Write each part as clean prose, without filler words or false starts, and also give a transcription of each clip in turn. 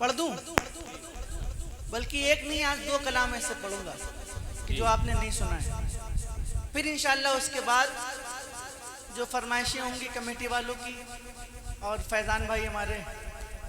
पढ़ दूं? बल्कि एक नहीं, आज 2 कलाम ऐसे पढ़ूंगा कि जो आपने नहीं सुना है। फिर इंशाअल्लाह उसके बाद जो फरमाइशें होंगी कमेटी वालों की और फैज़ान भाई हमारे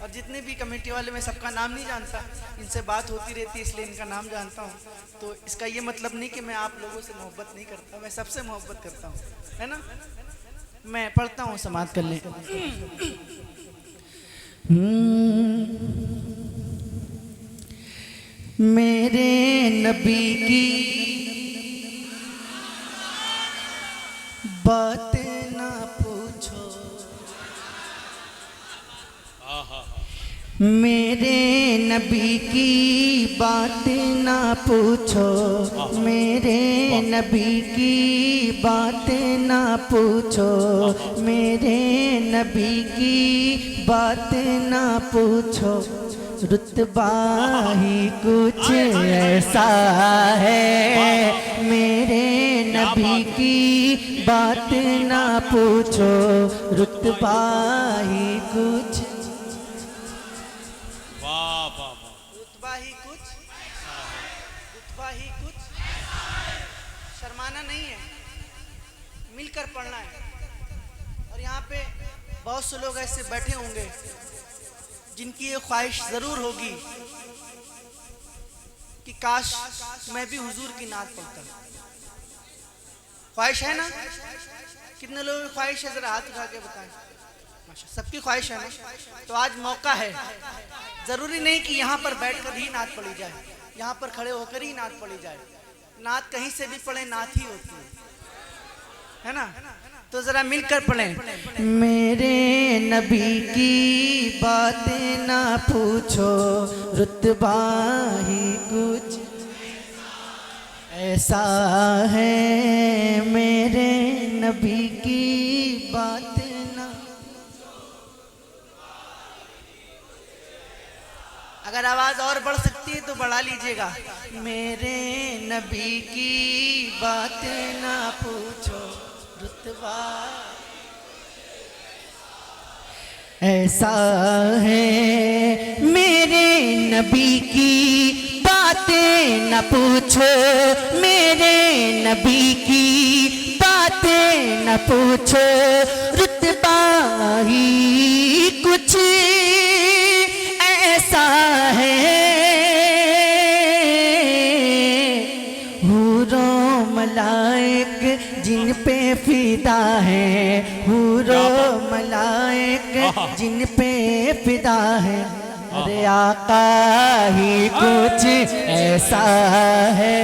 और जितने भी कमेटी वाले, मैं सबका नाम नहीं जानता, इनसे बात होती रहती है इसलिए इनका नाम जानता हूँ। तो इसका ये मतलब नहीं कि मैं आप लोगों से मोहब्बत नहीं करता, मैं सबसे मोहब्बत करता हूँ, है ना। मैं पढ़ता हूँ, समाअत कर लें। मेरे नबी की बात ना पूछो, मेरे नबी की बात ना पूछो, मेरे नबी की बात ना पूछो, मेरे नबी की बात ना पूछो, रुतबा ही कुछ ऐसा है, मेरे नबी की बात ना पूछो, रुतबा ही कुछ, रुतबा ही कुछ, रुतबा ही कुछ, शर्माना नहीं है, मिलकर पढ़ना है। और यहाँ पे बहुत से लोग ऐसे बैठे होंगे जिनकी ये ख्वाहिश जरूर होगी कि काश मैं भी हुजूर की नात पढ़ता। ख्वाहिश है ना? कितने लोगों की ख्वाहिश है, जरा हाथ उठा के बताएं। सबकी ख्वाहिश है ना? तो आज मौका है, जरूरी नहीं कि यहाँ पर बैठकर ही नात पढ़ी जाए, यहाँ पर खड़े होकर ही नात पढ़ी जाए। नात कहीं से भी पढ़े, नात ही होती है ना। तो जरा मिलकर पढ़ें। मेरे नबी की बातें ना पूछो, रुतबा ही कुछ ऐसा है, मेरे नबी की बातें ना। अगर आवाज और बढ़ सकती है तो बढ़ा लीजिएगा। मेरे नबी की बातें ना पूछो, रुतबा ऐसा है, मेरे नबी की बातें न पूछो, मेरे नबी की बातें न पूछो, रुतबा ही कुछ ऐसा है, हूरो मलाइक जिन पे फिदा है, हूरो मलाइक जिन पे फिदा है, अरे आका ही कुछ ऐसा है,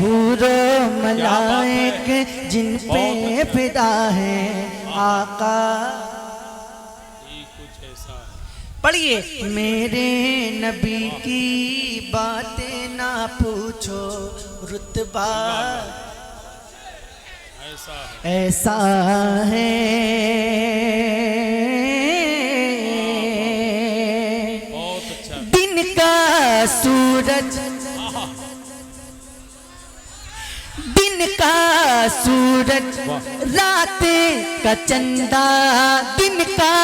हूरो मलाइक जिन पे फिदा है, आका ही कुछ ऐसा है। पढ़िए। मेरे नबी की बातें ना पूछो, रुतबा ऐसा है, बहुत अच्छा। दिन का सूरज, दिन का सूरज, रात का चंदा, दिन का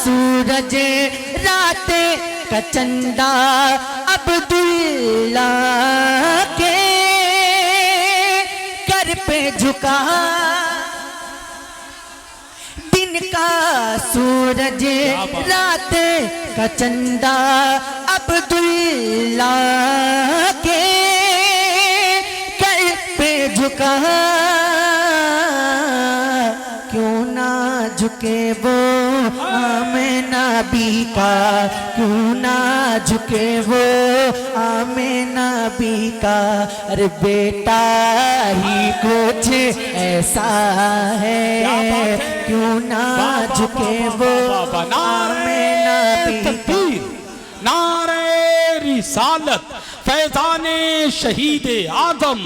सूरज, रात का चंदा, अब्दुल्ला के पे झुका, दिन का सूरज, रात का चंदा, अब्दुल्ला के कर पे झुका, क्यों ना झुके वो आमिना बी का, क्यों ना झुके वो आमिना बी का, अरे बेटा ही कुछ ऐसा है, क्यों ना झुके वो आमिना बी का। नारे रिसालत, फैज़ाने शहीद आदम,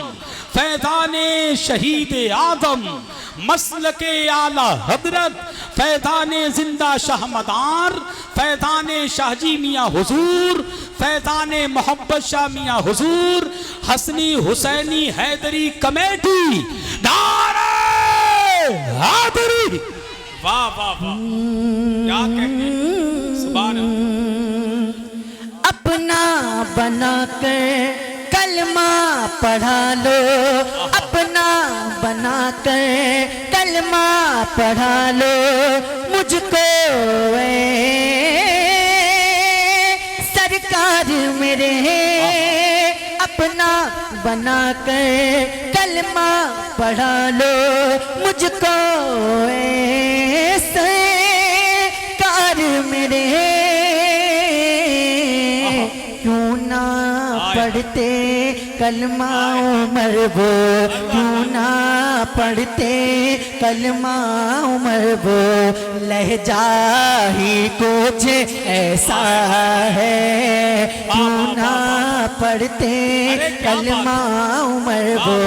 फैज़ाने शहीद आदम, मसलके आला हजरत, फैज़ाने जिंदा शाहमदार, फैज़ाने शाहजी मियाँ हुजूर, फैज़ाने मोहब्बत शाह मियाँ हुजूर, हसनी हुसैनी हैदरी कमेटी, नारे हैदरी। वाह वाह वाह, क्या कहें, सुभान अल्लाह। बना कर कलमा पढ़ा लो, अपना बना कर कलमा पढ़ा लो मुझको सरकार मेरे, अपना बना कर कलमा पढ़ा लो मुझको सरकार मेरे। क्यों ना पढ़ते कलमा उमर वो, क्यों ना पढ़ते कलमा उमर वो, लहजा ही कुछ ऐसा है। क्यों ना पढ़ते कलमा उमर वो,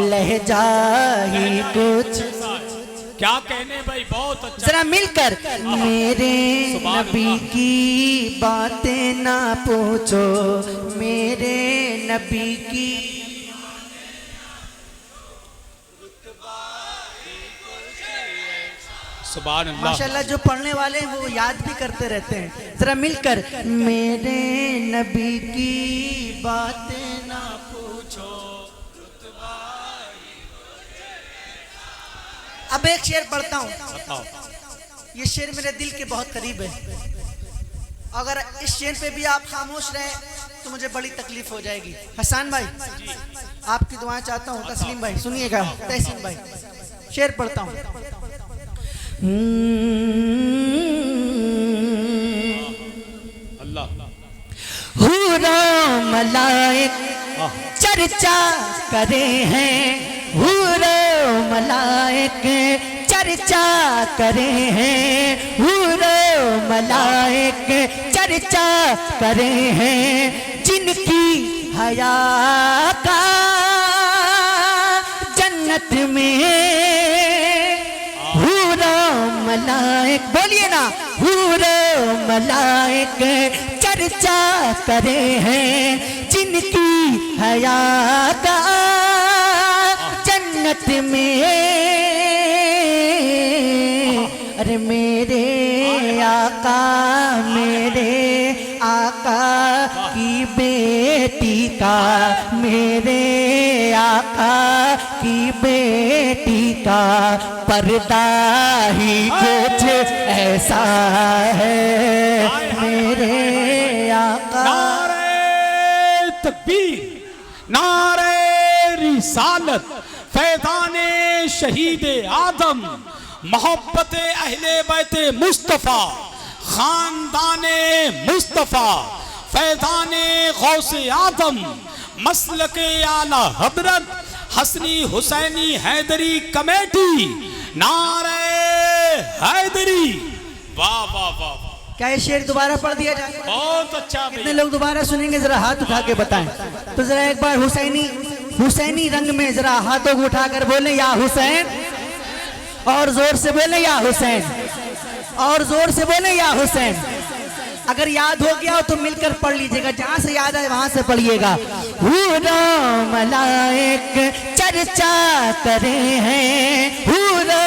लहजा ही कुछ। क्या कहने भाई, बहुत अच्छा। जरा मिलकर मेरे नबी की बातें ना पूछो, मेरे नबी की सुभान अल्लाह। माशाल्लाह जो पढ़ने वाले हैं वो याद भी करते रहते हैं। जरा मिलकर मेरे नबी की बातें ना पूछो। अब एक शेर पढ़ता हूँ, बताओ। ये शेर मेरे दिल के बहुत करीब है। अगर इस शेर पे भी आप खामोश रहे तो मुझे बड़ी तकलीफ हो जाएगी। हसन भाई आपकी दुआएं चाहता हूँ। तस्लीम भाई सुनिएगा। तहसीन भाई शेर पढ़ता हूँ। अल्लाह। हुरा मलाइक चर्चा करे हैं, हुरा मलाइक चर्चा करे हैं, हुरा मलाइक चर्चा करे हैं, जिनकी हया का जन्नत में हुरा मलाइक, बोलिए ना, हुरा मलाइक चर्चा करे हैं, जिनकी हया का जन्नत में। अरे मेरे आका, मेरे आका की बेटी का, मेरे आका की बेटी का पर्दा ही कुछ ऐसा है। मेरे आका। नारे तकबीर, नारे रिसालत, फैज़ाने शहीद आदम, मोहब्बत अहले बैत मुस्तफ़ा, खानदाने मुस्तफ़ा, फैज़ाने गौसे आदम, मसलके आला हजरत हसनी हुसैनी हैदरी कमेटी। नारे हैदरी। वाह वाह वाह। क्या ये शेर दोबारा पढ़ दिया जाए? बहुत अच्छा। कितने लोग दोबारा सुनेंगे? जरा हाथ उठा के बताएं। तो जरा एक बार हुसैनी रंग में जरा हाथों को उठाकर बोले या हुसैन, और जोर से बोले या हुसैन, और जोर से बोले या हुसैन। अगर याद हो गया हो तो मिलकर पढ़ लीजिएगा, जहां से याद आए वहां से पढ़िएगा। हुरा मलाइक चर्चा करे हैं, हुरा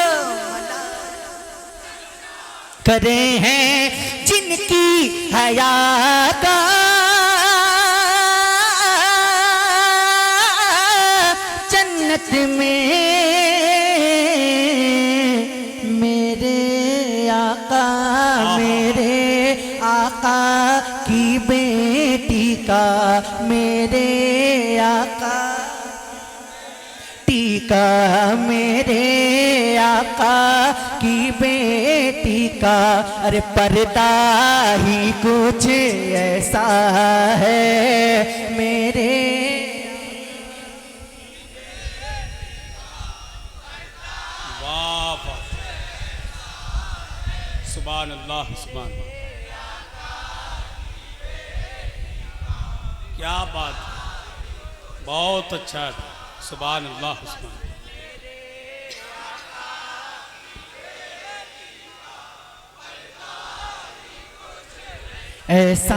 करे हैं, जिनकी हया का जन्नत में। मेरे आका, मेरे आका की बेटी का, मेरे आका टीका, मेरे आका की बेटी का। अरे पर्दा ही कुछ ऐसा है। मेरे वाह वाह। सुभान अल्लाह, सुभान। क्या बात है, बहुत अच्छा है। सुभान अल्लाह, सुभान। ऐसा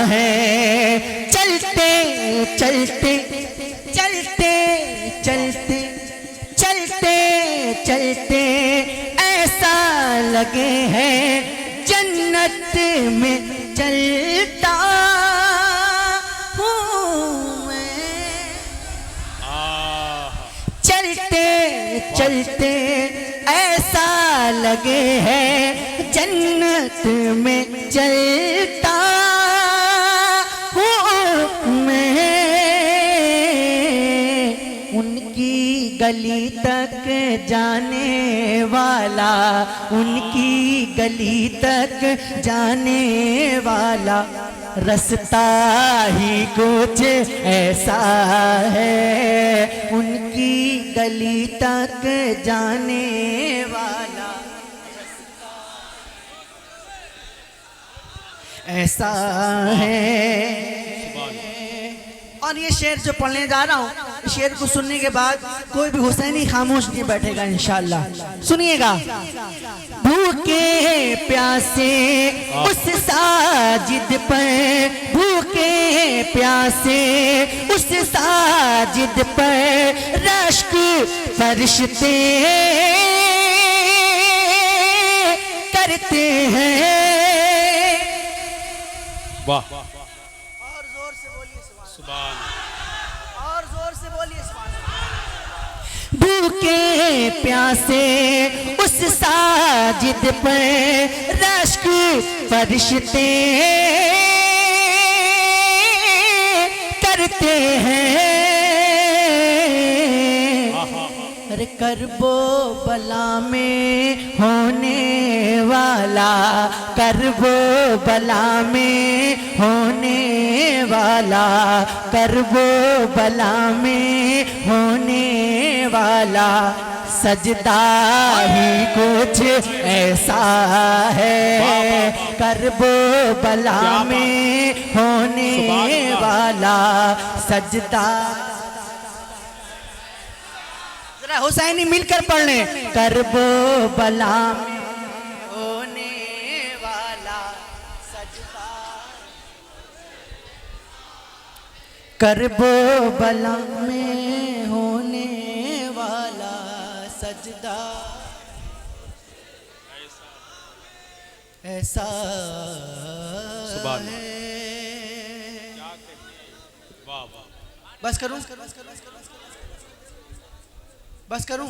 है चलते चलते चलते चलते चलते चलते ऐसा लगे हैं जन्नत में चलता चलते ऐसा लगे है जन्नत में चलता हूँ मैं। उनकी गली तक जाने वाला, उनकी गली तक जाने वाला, रास्ता ही कुछ ऐसा है। उनकी गली तक जाने वाला ऐसा है। और ये शेर जो पढ़ने जा रहा हूँ, शेर को सुनने के बाद कोई भी हुसैनी खामोश नहीं बैठेगा इंशाअल्लाह। सुनिएगा। भूखे प्यासे उस साजिद पर, भूखे प्यासे उस साजिद पर रश्क फरिश्ते करते हैं। वाह, और जोर से बोलिए सुभान, और जोर से बोलिए सुभान। भूखे प्यासे उस साजिद पर रश्क फरिश्ते करते हैं। अरे करबो बला में होने वाला, करबो बला में होने वाला, करबो बला में होने वाला, सजदा ही कुछ ऐसा है। करबो बला में होने वाला, सजदा। जरा हुसैनी मिलकर पढ़ लें। करबो बला में होने वाला सजदा, करबो बला में होने वाला सजदा ऐसा सुभान है। वाह वाह। बस करूं, बस करूं।